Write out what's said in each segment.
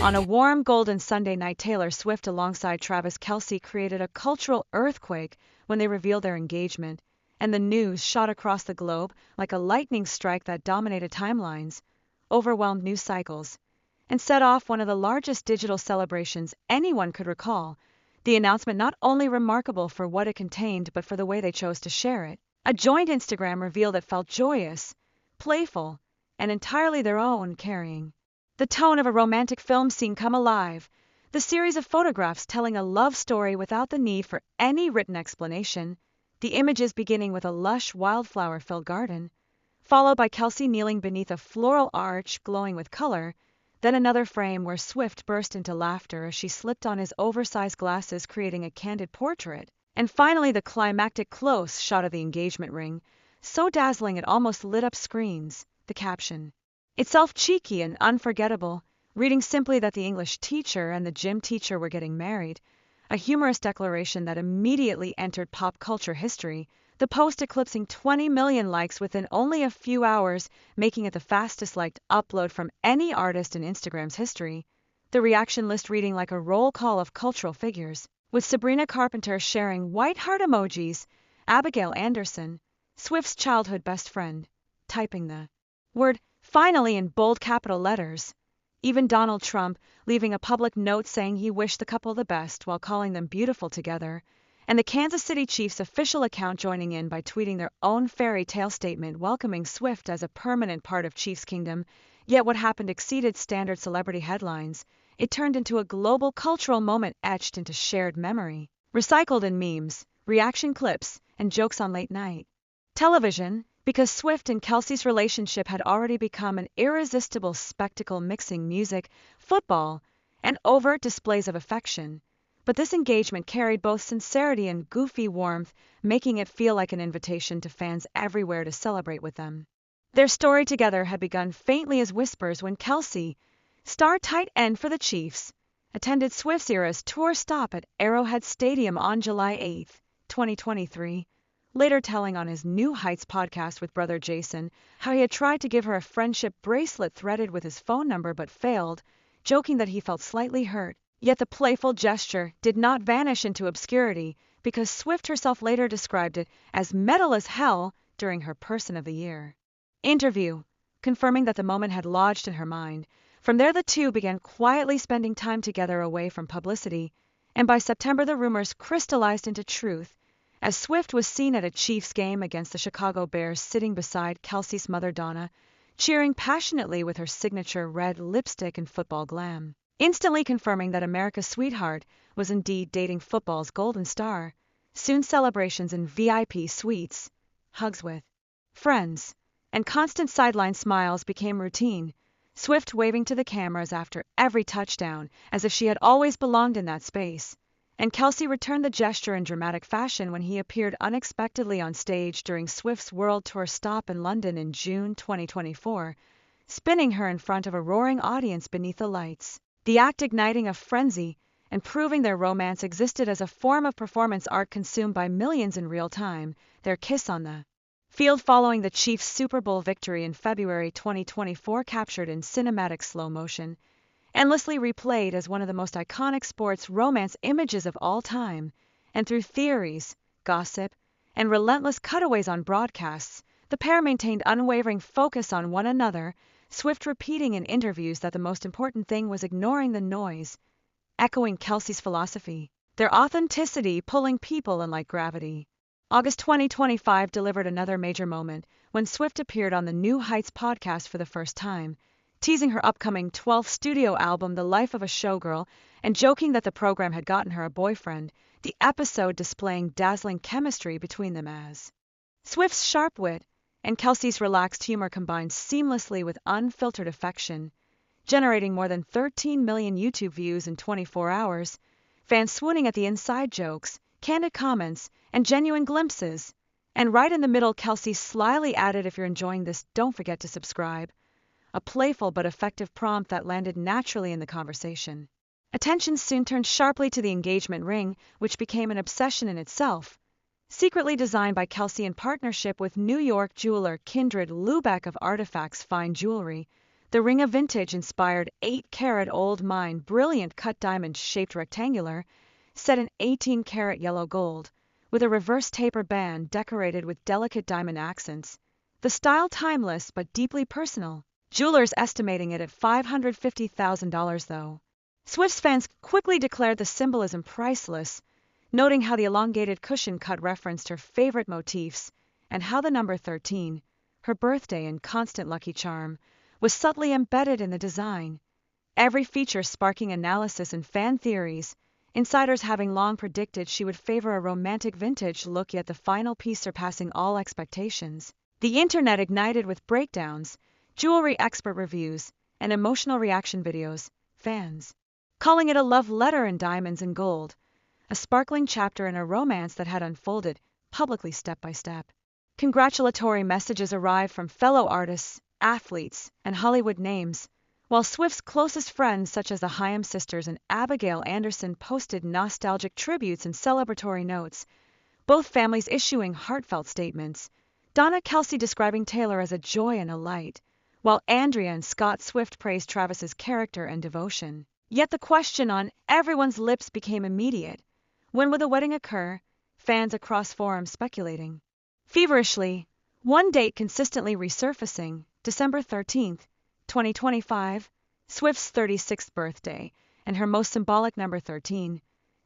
On a warm golden Sunday night, Taylor Swift alongside Travis Kelce created a cultural earthquake when they revealed their engagement, and the news shot across the globe like a lightning strike that dominated timelines, overwhelmed news cycles, and set off one of the largest digital celebrations anyone could recall. The announcement not only remarkable for what it contained but for the way they chose to share it. A joint Instagram reveal that felt joyous, playful, and entirely their own, carrying the tone of a romantic film scene come alive, the series of photographs telling a love story without the need for any written explanation, the images beginning with a lush wildflower-filled garden, followed by Kelce kneeling beneath a floral arch glowing with color, then another frame where Swift burst into laughter as she slipped on his oversized glasses creating a candid portrait, and finally the climactic close shot of the engagement ring, so dazzling it almost lit up screens, the caption itself cheeky and unforgettable, reading simply that the English teacher and the gym teacher were getting married, a humorous declaration that immediately entered pop culture history, the post eclipsing 20 million likes within only a few hours, making it the fastest liked upload from any artist in Instagram's history, the reaction list reading like a roll call of cultural figures, with Sabrina Carpenter sharing white heart emojis, Abigail Anderson, Swift's childhood best friend, typing the word "finally" in bold capital letters. Even Donald Trump leaving a public note saying he wished the couple the best while calling them beautiful together, and the Kansas City Chiefs official account joining in by tweeting their own fairy tale statement welcoming Swift as a permanent part of Chiefs Kingdom. Yet what happened exceeded standard celebrity headlines. It turned into a global cultural moment etched into shared memory, recycled in memes, reaction clips, and jokes on late night television, because Swift and Kelce's relationship had already become an irresistible spectacle mixing music, football, and overt displays of affection. But this engagement carried both sincerity and goofy warmth, making it feel like an invitation to fans everywhere to celebrate with them. Their story together had begun faintly as whispers when Kelce, star tight end for the Chiefs, attended Swift's era's tour stop at Arrowhead Stadium on July 8, 2023, later telling on his New Heights podcast with brother Jason how he had tried to give her a friendship bracelet threaded with his phone number but failed, joking that he felt slightly hurt. Yet the playful gesture did not vanish into obscurity because Swift herself later described it as metal as hell during her Person of the Year interview, confirming that the moment had lodged in her mind. From there the two began quietly spending time together away from publicity, and by September the rumors crystallized into truth, as Swift was seen at a Chiefs game against the Chicago Bears sitting beside Kelce's mother Donna, cheering passionately with her signature red lipstick and football glam, instantly confirming that America's sweetheart was indeed dating football's golden star. Soon celebrations in VIP suites, hugs with friends, and constant sideline smiles became routine, Swift waving to the cameras after every touchdown as if she had always belonged in that space. And Kelce returned the gesture in dramatic fashion when he appeared unexpectedly on stage during Swift's World Tour stop in London in June 2024, spinning her in front of a roaring audience beneath the lights, the act igniting a frenzy and proving their romance existed as a form of performance art consumed by millions in real time. Their kiss on the field following the Chiefs' Super Bowl victory in February 2024 captured in cinematic slow motion, endlessly replayed as one of the most iconic sports romance images of all time, and through theories, gossip, and relentless cutaways on broadcasts, the pair maintained unwavering focus on one another, Swift repeating in interviews that the most important thing was ignoring the noise, echoing Kelce's philosophy, their authenticity pulling people in like gravity. August 2025 delivered another major moment when Swift appeared on the New Heights podcast for the first time, teasing her upcoming 12th studio album, The Life of a Showgirl, and joking that the program had gotten her a boyfriend, the episode displaying dazzling chemistry between them as Swift's sharp wit and Kelce's relaxed humor combined seamlessly with unfiltered affection, generating more than 13 million YouTube views in 24 hours, fans swooning at the inside jokes, candid comments, and genuine glimpses. And right in the middle, Kelce slyly added, "If you're enjoying this, don't forget to subscribe," a playful but effective prompt that landed naturally in the conversation. Attention soon turned sharply to the engagement ring, which became an obsession in itself. Secretly designed by Kelce in partnership with New York jeweler Kindred Lubeck of Artifacts Fine Jewelry, The ring of vintage-inspired 8-carat-old mine brilliant cut diamond-shaped rectangular, set in 18-carat yellow gold, with a reverse taper band decorated with delicate diamond accents. The style timeless but deeply personal. Jewelers estimating it at $550,000 though. Swift's fans quickly declared the symbolism priceless, noting how the elongated cushion cut referenced her favorite motifs, and how the number 13, her birthday and constant lucky charm, was subtly embedded in the design. Every feature sparking analysis and fan theories, insiders having long predicted she would favor a romantic vintage look, yet the final piece surpassing all expectations. The internet ignited with breakdowns, jewelry expert reviews, and emotional reaction videos, fans calling it a love letter in diamonds and gold, a sparkling chapter in a romance that had unfolded publicly step by step. Congratulatory messages arrived from fellow artists, athletes, and Hollywood names, while Swift's closest friends such as the Haim sisters and Abigail Anderson posted nostalgic tributes and celebratory notes, both families issuing heartfelt statements. Donna Kelce describing Taylor as a joy and a light, while Andrea and Scott Swift praised Travis's character and devotion. Yet the question on everyone's lips became immediate. When would the wedding occur? Fans across forums speculating feverishly. One date consistently resurfacing, December 13, 2025, Swift's 36th birthday, and her most symbolic number 13,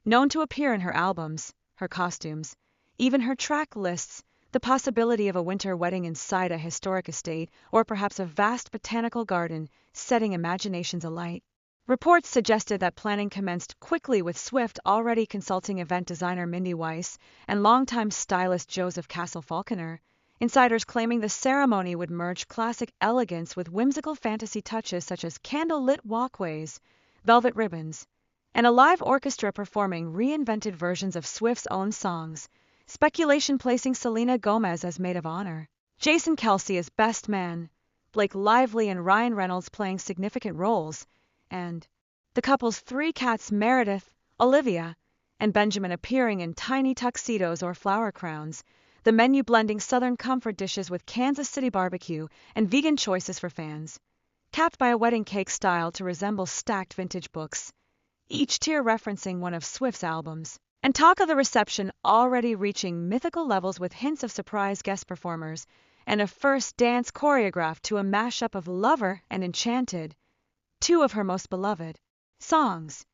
known to appear in her albums, her costumes, even her track lists. The possibility of a winter wedding inside a historic estate, or perhaps a vast botanical garden, setting imaginations alight. Reports suggested that planning commenced quickly, with Swift already consulting event designer Mindy Weiss and longtime stylist Joseph Castle-Falconer. Insiders claiming the ceremony would merge classic elegance with whimsical fantasy touches such as candle-lit walkways, velvet ribbons, and a live orchestra performing reinvented versions of Swift's own songs. Speculation placing Selena Gomez as maid of honor, Jason Kelce as best man, Blake Lively and Ryan Reynolds playing significant roles, and the couple's 3 cats Meredith, Olivia, and Benjamin appearing in tiny tuxedos or flower crowns, the menu blending Southern comfort dishes with Kansas City barbecue and vegan choices for fans, capped by a wedding cake styled to resemble stacked vintage books, each tier referencing one of Swift's albums. And talk of the reception already reaching mythical levels, with hints of surprise guest performers and a first dance choreographed to a mashup of Lover and Enchanted, 2 of her most beloved songs.